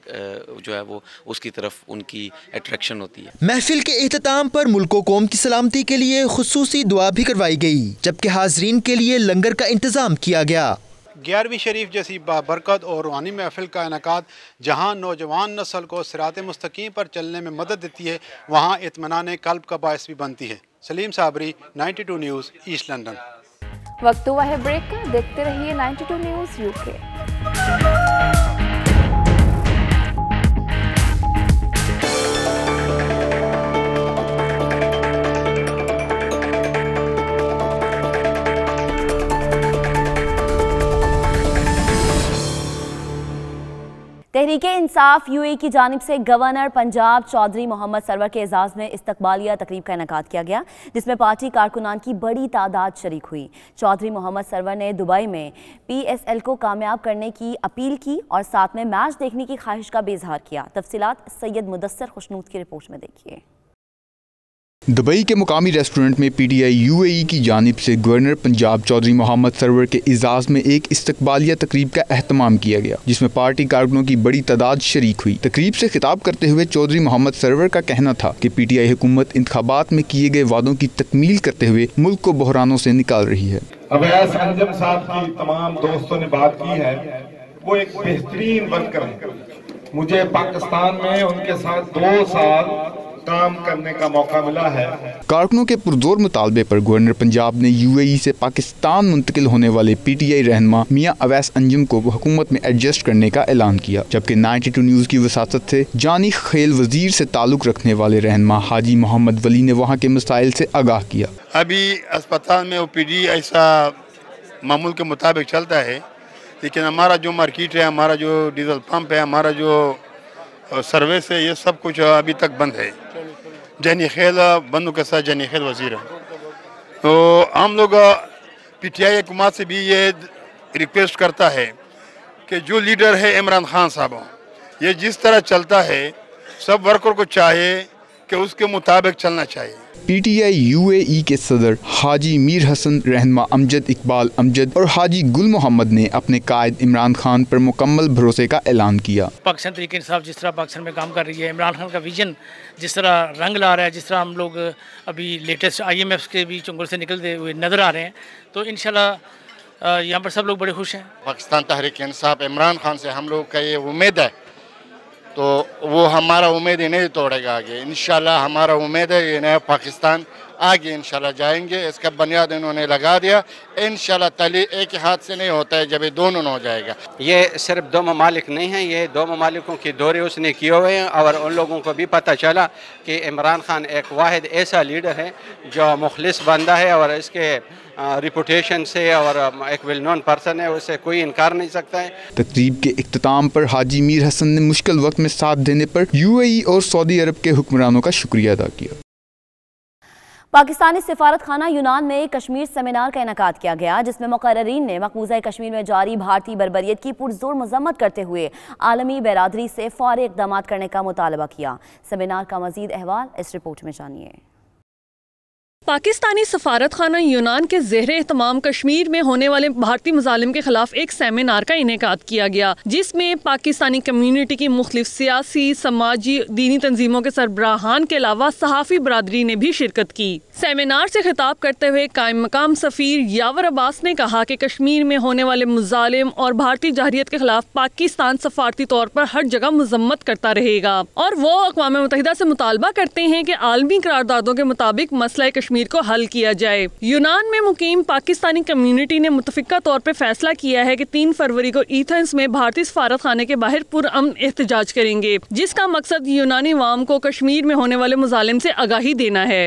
जो है वो उसकी तरफ उनकी अट्रैक्शन होती है। महफिल के इख्तिताम पर मुल्क कौम की सलामती के लिए खुसूसी दुआ भी करवाई गई, जबकि हाज़रीन के लिए लंगर का इंतज़ाम किया गया। 11वीं शरीफ जैसी बाबरकत और रूहानी महफिल का इनेकाद जहाँ नौजवान नस्ल को सिरात मुस्तकीम पर चलने में मदद देती है, वहाँ इत्मीनान कल्ब का बायस भी बनती है। Salim Sabri, 92 news, East London. वक्त हुआ है ब्रेक का, देखते रहिए 92 news UK. Tehreek-e Insaf UAE की जानिब से गवर्नर पंजाब चौधरी मोहम्मद सरवर के एजाज़ में इस्तकबालिया तकरीब का इनेकाद किया गया, जिसमें पार्टी कारकुनान की बड़ी तादाद शरीक हुई। चौधरी मोहम्मद सरवर ने दुबई में PSL को कामयाब करने की अपील की और साथ में मैच देखने की ख्वाहिश का भी इजहार किया। तफसीलात सैयद मुदस्सर खुशनूद की रिपोर्ट में देखिए। दुबई के मुकामी रेस्टोरेंट में PTI UAE की जानिब से गवर्नर पंजाब चौधरी मोहम्मद सरवर के इजाज़ में एक इस्तकबालिया तकरीब का एहतमाम किया गया, जिसमें पार्टी कारकुनों की बड़ी तादाद शरीक हुई। तकरीब से खिताब करते हुए चौधरी मोहम्मद सरवर का कहना था कि PTI हुकूमत इंतखाबात में किए गए वादों की तकमील करते हुए मुल्क को बहरानों से निकाल रही है। अवैस अंजुम साहब की तमाम दोस्तों ने बात की है, वो एक बेहतरीन वर्कर है। मुझे पाकिस्तान में उनके साथ 2 साल काम करने का मौका मिला है। कारकुनों के पुरजोर मुतालबे पर गवर्नर पंजाब ने UAE से पाकिस्तान मुंतकिल होने वाले PTI रहनुमा मियां अवैस अंजुम को हुकूमत में एडजस्ट करने का ऐलान किया, जबकि 92 न्यूज़ की वसातत से जानी खेल वजीर से ताल्लुक रखने वाले रहनुमा हाजी मोहम्मद वली ने वहाँ के मसाइल से आगाह किया। अभी अस्पताल में OPD ऐसा मामूल के मुताबिक चलता है, लेकिन हमारा जो मार्केट है, हमारा जो डीजल पंप है, हमारा जो सर्विस है, ये सब कुछ अभी तक बंद है। जनी खेल बंदू के साथ जनी खेल वजीर है। तो हम लोग PTI हुकूमत से भी ये रिक्वेस्ट करता है कि जो लीडर है इमरान खान साहब, ये जिस तरह चलता है, सब वर्कर को चाहिए कि उसके मुताबिक चलना चाहिए। PTI UAE के सदर हाजी मीर हसन, रहनुमा अमजद इकबाल अमजद और हाजी गुल मोहम्मद ने अपने कायद इमरान खान पर मुकम्मल भरोसे का ऐलान किया। पाकिस्तान तहरीक इंसाफ जिस तरह पाकिस्तान में काम कर रही है, इमरान खान का विजन जिस तरह रंग ला रहा है, जिस तरह हम लोग अभी लेटेस्ट IMF के भी चुंगल से निकलते हुए नज़र आ रहे हैं, तो इंशाल्लाह यहाँ पर सब लोग बड़े खुश हैं। पाकिस्तान तहरीक इंसाफ इमरान खान से हम लोग का ये उम्मीद है, तो वो हमारा उम्मीद ही नहीं तोड़ेगा आगे। इंशाल्लाह हमारा उम्मीद है ये नया पाकिस्तान आगे इंशाल्लाह जाएंगे। इसका बुनियाद इन्होंने लगा दिया। इंशाल्लाह तली एक ही हाथ से नहीं होता है, जब ये दोनों हो जाएगा। ये सिर्फ 2 ममालिक नहीं हैं, ये 2 ममालिकों की दौरे उसने किए हुए हैं और उन लोगों को भी पता चला कि इमरान खान एक वाहिद ऐसा लीडर है जो मुखलिस बंदा है और इसके रिपुटेशन से और एक वेल नोन पर्सन है, उससे कोई इनकार नहीं सकता है। तकरीब के इख्तिताम पर हाजी मीर हसन ने मुश्किल वक्त में साथ देने पर UAE और सऊदी अरब के हुक्मरानों का शुक्रिया अदा किया। पाकिस्तानी सिफारत खाना यूनान में कश्मीर सेमिनार का इनेकाद किया गया, जिसमें मुकर्ररीन ने मकबूजा कश्मीर में जारी भारतीय बर्बरियत की पुरजोर मजम्मत करते हुए आलमी बरादरी से फौरी इक़दाम करने का मुतालबा किया। सेमिनार का मज़ीद अहवाल इस रिपोर्ट में जानिए। पाकिस्तानी सफारत खाना यूनान के ज़ेर एहतमाम कश्मीर में होने वाले भारतीय मुजालिम के खिलाफ एक सेमिनार का इनेकाद किया गया, जिसमें पाकिस्तानी कम्यूनिटी की मुख्तलिफ सियासी, समाजी, दीनी तंजीमों के सरबराहान के अलावा सहाफ़ी बरादरी ने भी शिरकत की। सेमिनार से खिताब करते हुए कायम मकाम सफ़ीर यावर अब्बास ने कहा कि कश्मीर में होने वाले मुजालिम और भारतीय जहरियत के खिलाफ पाकिस्तान सफारती तौर पर हर जगह मजम्मत करता रहेगा और वो अक़वाम मुत्तहिदा से मुतालबा करते हैं कि आलमी करारदादों के मुताबिक मसला कश्मीर को हल किया जाए। यूनान में मुकीम पाकिस्तानी कम्युनिटी ने मुतफिका तौर पर फैसला किया है कि 3 फरवरी को एथेंस में भारतीय सफारत खाने के बाहर पुरअमन एहतजाज करेंगे, जिसका मकसद यूनानी अवाम को कश्मीर में होने वाले मुजालिम से आगाही देना है।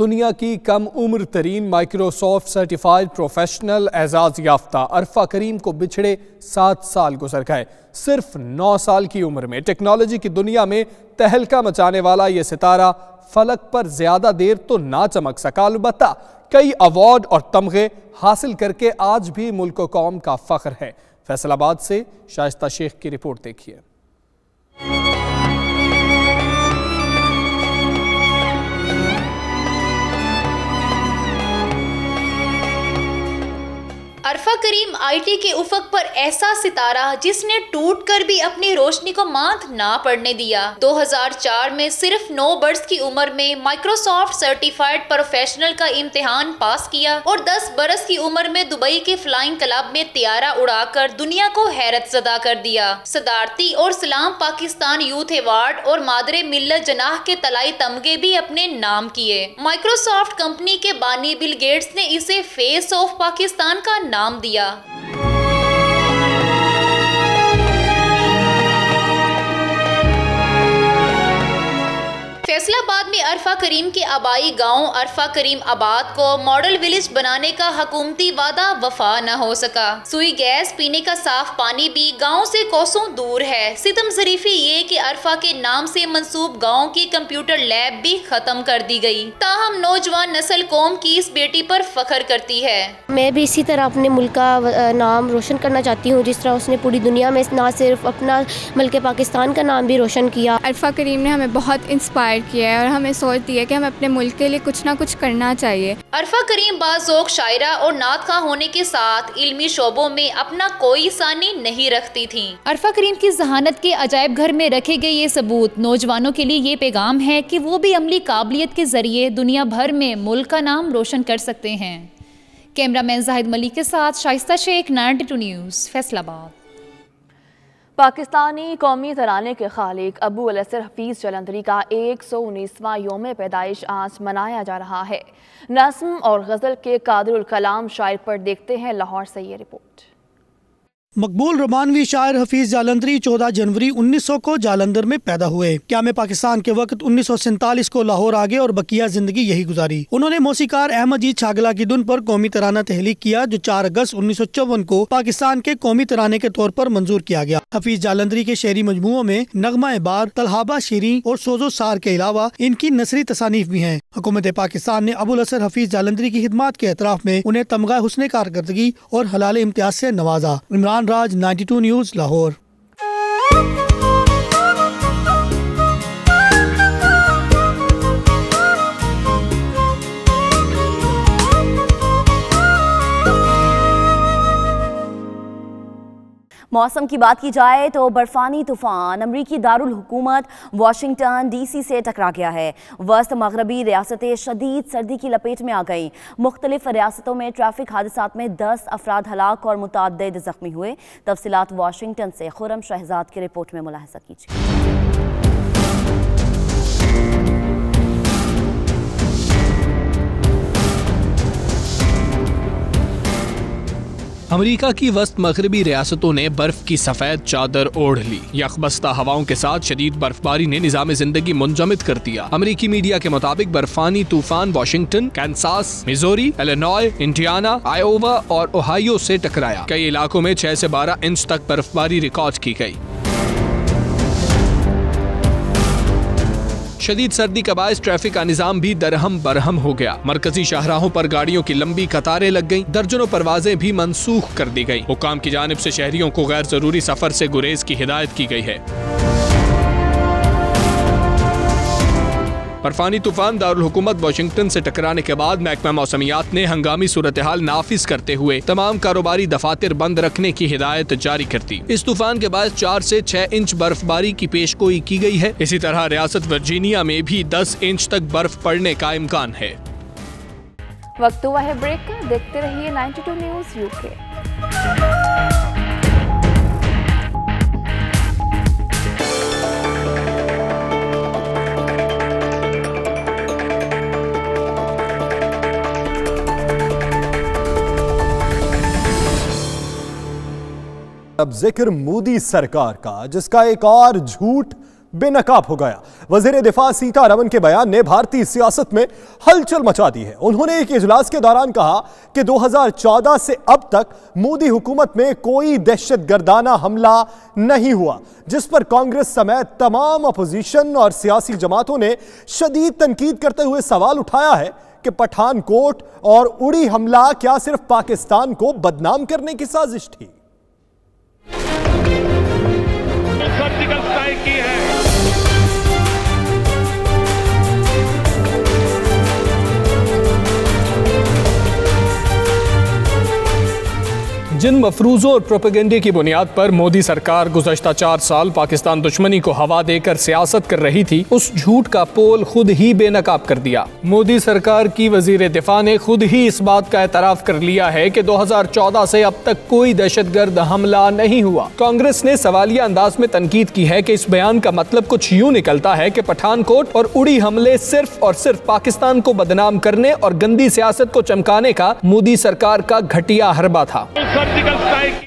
दुनिया की कम उम्र तरीन माइक्रोसॉफ्ट सर्टिफाइड प्रोफेशनल एजाज याफ्ता अरफा करीम को बिछड़े 7 साल गुजर गए। सिर्फ 9 साल की उम्र में टेक्नोलॉजी की दुनिया में तहलका मचाने वाला ये सितारा फलक पर ज्यादा देर तो ना चमक सका, अलबत्ता कई अवार्ड और तमगे हासिल करके आज भी मुल्क व कौम का फख्र है। फैसलाबाद से शाइस्ता शेख की रिपोर्ट देखिए। अरफा करीम आईटी के उफक पर ऐसा सितारा जिसने टूटकर भी अपनी रोशनी को मात ना पड़ने दिया। 2004 में सिर्फ 9 बरस की उम्र में माइक्रोसॉफ्ट सर्टिफाइड प्रोफेशनल का इम्तिहान पास किया और 10 बरस की उम्र में दुबई के फ्लाइंग क्लब में तियारा उड़ाकर दुनिया को हैरत ज़दा कर दिया। सदारती और सलाम पाकिस्तान यूथ अवार्ड और मादरे मिल्लत जनाह के तलाई तमगे भी अपने नाम किए। माइक्रोसॉफ्ट कंपनी के बानी बिल गेट्स ने इसे फेस ऑफ पाकिस्तान का नाम दिया। फैसलाबाद में अरफा करीम के आबाई गांव अरफा करीम आबाद को मॉडल विलेज बनाने का हुकूमती वादा वफा न हो सका। सुई गैस, पीने का साफ पानी भी गांव से कोसों दूर है। सितम ज़रीफी ये कि अरफा के नाम से मंसूब गांव की कंप्यूटर लैब भी खत्म कर दी गई। ताहम नौजवान नस्ल कौम की इस बेटी पर फख्र करती है। मैं भी इसी तरह अपने मुल्क का नाम रोशन करना चाहती हूँ, जिस तरह उसने पूरी दुनिया में ना सिर्फ अपना बल्कि पाकिस्तान का नाम भी रोशन किया। अरफा करीम ने हमें बहुत इंस्पायर किया है और हमें सोच दी है कि हमें अपने मुल्क के लिए कुछ ना कुछ करना चाहिए। अरफा करीम बाज़ौक़ शायरा और नात ख़्वाह होने के साथ इल्मी शोबों में अपना कोई सानी नहीं रखती थी। अरफा करीम की जहानत के अजायब घर में रखे गए ये सबूत नौजवानों के लिए ये पैगाम है कि वो भी अमली काबिलियत के जरिए दुनिया भर में मुल्क का नाम रोशन कर सकते हैं। कैमरामैन जाहिद मलिक के साथ शाइस्ता शेख, 92 न्यूज़, फैसलाबाद। पाकिस्तानी कौमी तराने के खालिक अबू अलअसर हफीज़ जालंधरी का 119वां योम पैदाइश आज मनाया जा रहा है। नज़्म और गज़ल के कादिरुल कलाम शायर पर देखते हैं लाहौर से ये रिपोर्ट। मकबूल रोमानवी शायर हफीज जालंधरी 14 जनवरी 1900 को जालंधर में पैदा हुए। क़याम पाकिस्तान के वक्त 1947 को लाहौर आ गए और बकिया जिंदगी यही गुजारी। उन्होंने मौसीकार अहमद जी छागला की धुन पर कौमी तराना तहलीक किया, जो 4 अगस्त 1954 को पाकिस्तान के कौमी तराने के तौर पर मंजूर किया गया। हफीज जालंधरी के शेरी मजमुओं में नगमा बार, तलहाबा शीरी और सोजो सार के अलावा इनकी नसरी तसानीफ भी हैं। हुकूमत पाकिस्तान ने अबुल असर हफीज जालंधरी की खिदमात के एतराफ में उन्हें तमगा हुस्न कारकर्दगी और हलाल इम्तियाज से नवाजा। इमरान राज, 92 न्यूज़, लाहौर। मौसम की बात की जाए तो बर्फानी तूफान अमरीकी दारुल हुकूमत वाशिंगटन डीसी से टकरा गया है। वस्त मगरबी रियासतें शदीद सर्दी की लपेट में आ गईं। मुख्तलिफ रियासतों में ट्रैफिक हादसात में 10 अफराद हलाक और मुतअद्दिद जख्मी हुए। तफसीलात वाशिंगटन से खुरम शहजाद की रिपोर्ट में मुलाहिजा कीजिए। अमेरिका की वस्त मगरबी रियासतों ने बर्फ की सफेद चादर ओढ़ ली। यकबस्ता हवाओं के साथ शदीद बर्फबारी ने निजाम जिंदगी मुंजमद कर दिया। अमेरिकी मीडिया के मुताबिक बर्फानी तूफान Washington, Kansas, Missouri, Illinois, Indiana, Iowa और ओहायो से टकराया। कई इलाकों में 6 से 12 इंच तक बर्फबारी रिकॉर्ड की गई। शदीद सर्दी का बायस ट्रैफिक का निजाम भी दरहम बरहम हो गया। मरकजी शाहराहों पर गाड़ियों की लंबी कतारें लग गईं। दर्जनों परवाजें भी मनसूख कर दी गईं। हुकाम की जानिब से शहरियों को गैर जरूरी सफर से गुरेज की हिदायत की गई है। बर्फानी तूफान दारुल हुकूमत वाशिंगटन से टकराने के बाद महकमा मौसमियात ने हंगामी सूरत हाल नाफिज करते हुए तमाम कारोबारी दफातर बंद रखने की हिदायत जारी कर दी। इस तूफान के बाद 4 से 6 इंच बर्फबारी की पेशगोई की गई है। इसी तरह रियासत वर्जीनिया में भी 10 इंच तक बर्फ पड़ने का इम्कान है। वक्त हुआ है ब्रेक का, देखते रहिए 92 न्यूज़ यूके। अब जिक्र मोदी सरकार का, जिसका एक और झूठ बेनकाब हो गया। वजीर दिफा सीतारमण के बयान ने भारतीय सियासत में हलचल मचा दी है। उन्होंने एक इजलास के दौरान कहा कि 2014 से अब तक मोदी हुकूमत में कोई दहशतगर्दाना हमला नहीं हुआ, जिस पर कांग्रेस समेत तमाम अपोजिशन और सियासी जमातों ने शदीद तनकीद करते हुए सवाल उठाया है कि पठानकोट और उड़ी हमला क्या सिर्फ पाकिस्तान को बदनाम करने की साजिश थी? सर्जिकल स्ट्राइक की है। जिन मफरूजों और प्रोपेगेंडे की बुनियाद पर मोदी सरकार गुज़श्ता 4 साल पाकिस्तान दुश्मनी को हवा देकर सियासत कर रही थी, उस झूठ का पोल खुद ही बेनकाब कर दिया। मोदी सरकार की वजीर दिफा ने खुद ही इस बात का एतराफ कर लिया है कि 2014 से अब तक कोई दहशतगर्द हमला नहीं हुआ। कांग्रेस ने सवालिया अंदाज में तनकीद की है कि इस बयान का मतलब कुछ यूं निकलता है कि पठानकोट और उड़ी हमले सिर्फ और सिर्फ पाकिस्तान को बदनाम करने और गंदी सियासत को चमकाने का मोदी सरकार का घटिया हरबा था। सर्जिकल स्ट्राइक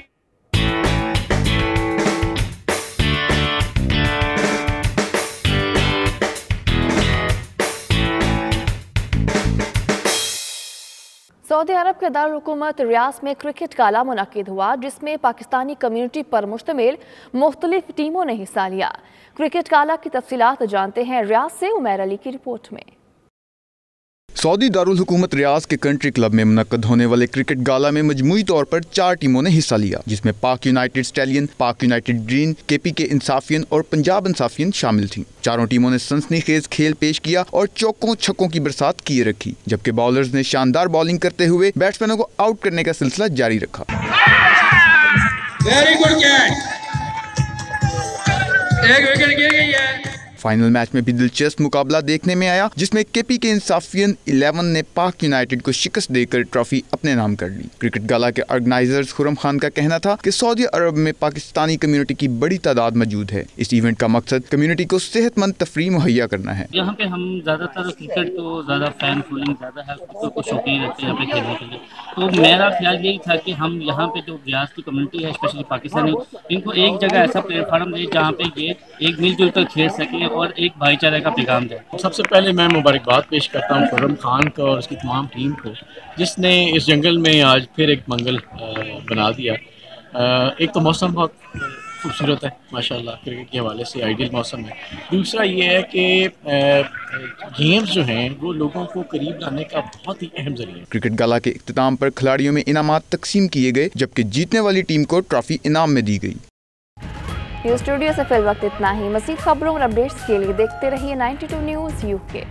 सऊदी अरब के दारुल हुकूमत रियाद में क्रिकेट गाला मुनक्किद हुआ, जिसमें पाकिस्तानी कम्युनिटी पर मुश्तमिल मुख्तलिफ टीमों ने हिस्सा लिया। क्रिकेट गाला की तफसीलात जानते हैं रियाद से उमैर अली की रिपोर्ट में। सऊदी दारुल हुकूमत रियाद के कंट्री क्लब में मुनक्कद होने वाले क्रिकेट गाला में मजमूई तौर पर 4 टीमों ने हिस्सा लिया, जिसमें पाक यूनाइटेड स्टैलियन, पाक यूनाइटेड ग्रीन, केपीके इंसाफियन और पंजाब इंसाफियन शामिल थीं। चारों टीमों ने सनसनीखेज खेल पेश किया और चौकों छक्कों की बरसात किए रखी, जबकि बॉलर्स ने शानदार बॉलिंग करते हुए बैट्समैनों को आउट करने का सिलसिला जारी रखा। वेरी गुड कैच, एक विकेट गिर गई है। फाइनल मैच में भी दिलचस्प मुकाबला देखने में आया, जिसमें केपी के इंसाफियन 11 ने पाक यूनाइटेड को शिकस्त देकर ट्रॉफी अपने नाम कर ली। क्रिकेट गाला के ऑर्गेनाइजर्स खुरम खान का कहना था कि सऊदी अरब में पाकिस्तानी कम्युनिटी की बड़ी तादाद मौजूद है। इस इवेंट का मकसद कम्युनिटी को सेहतमंद तफरीह मुहैया करना है। यहाँ पे हम ज़्यादातर क्रिकेट को ज़्यादा फैन फॉलोइंग ज़्यादा है, क्रिकेट को शौकीन रहते हैं यहाँ पे खेलने के लिए। तो मेरा ख्याल यही था कि हम यहाँ पे जो रियाद की कम्युनिटी है, स्पेशली पाकिस्तानी, इनको एक जगह ऐसा प्लेटफार्म दे जहाँ पे ये एक मिलजुल कर खेल सकें और एक भाईचारे का पैगाम दे। सबसे पहले मैं मुबारकबाद पेश करता हूँ खुर्रम खान को और उसकी तमाम टीम को, जिसने इस जंगल में आज फिर एक मंगल बना दिया। एक तो मौसम बहुत खूबसूरत है माशाल्लाह, क्रिकेट के हवाले से आइडियल मौसम है। दूसरा ये है कि गेम्स जो हैं वो लोगों को करीब लाने का बहुत ही अहम जरिया है। क्रिकेट गाला के इख्तिताम पर खिलाड़ियों में इनामात तकसीम किए गए, जबकि जीतने वाली टीम को ट्रॉफी इनाम में दी गई। न्यूज़ स्टूडियो से फिल वक्त इतना ही। मज़ीद खबरों और अपडेट्स के लिए देखते रहिए 92 न्यूज़ UK।